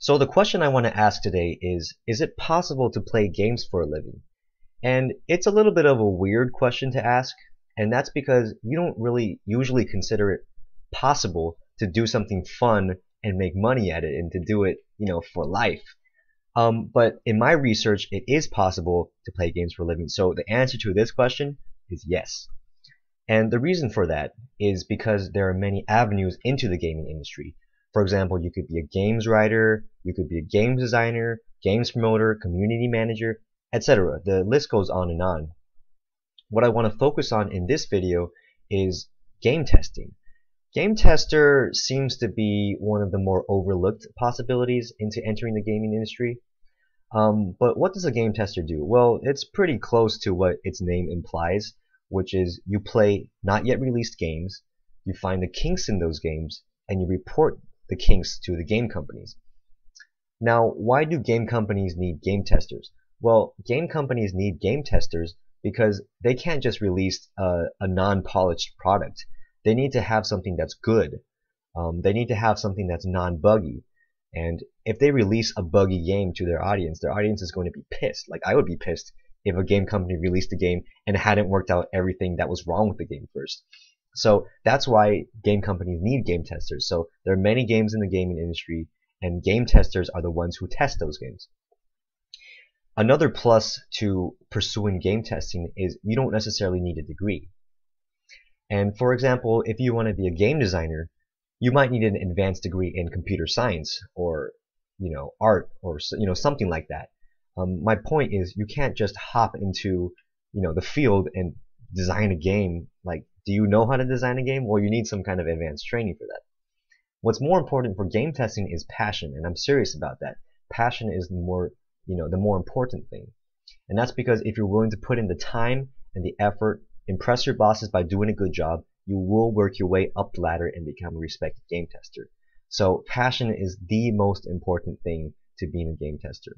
So the question I want to ask today is it possible to play games for a living? And it's a little bit of a weird question to ask, and that's because you don't really usually consider it possible to do something fun and make money at it and to do it, for life. But in my research, it is possible to play games for a living. So the answer to this question is yes. And the reason for that is because there are many avenues into the gaming industry. For example, you could be a games writer, you could be a games designer, games promoter, community manager, etc. The list goes on and on. What I want to focus on in this video is game testing. Game tester seems to be one of the more overlooked possibilities into entering the gaming industry. But what does a game tester do? Well, it's pretty close to what its name implies, which is you play not yet released games, you find the kinks in those games, and you report the kinks to the game companies. Now, why do game companies need game testers? Well, game companies need game testers because they can't just release a non-polished product. They need to have something that's good. They need to have something that's non-buggy. And if they release a buggy game to their audience is going to be pissed. Like, I would be pissed if a game company released a game and hadn't worked out everything that was wrong with the game first. So that's why game companies need game testers. So there are many games in the gaming industry, and game testers are the ones who test those games. Another plus to pursuing game testing is you don't necessarily need a degree. And for example, if you want to be a game designer, you might need an advanced degree in computer science or art or something like that. My point is you can't just hop into the field and design a game. Like, do you know how to design a game? Well, you need some kind of advanced training for that. What's more important for game testing is passion, and I'm serious about that. Passion is the more important thing. And that's because if you're willing to put in the time and the effort, impress your bosses by doing a good job, you will work your way up the ladder and become a respected game tester. So passion is the most important thing to being a game tester.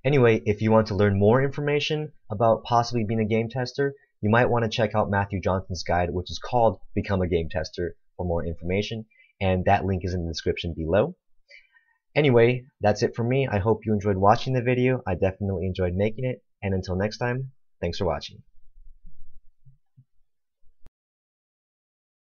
Anyway, if you want to learn more information about possibly being a game tester, you might want to check out Matthew Johnson's guide, which is called Become a Game Tester, for more information, and that link is in the description below. Anyway, that's it for me. I hope you enjoyed watching the video. I definitely enjoyed making it, and until next time, thanks for watching.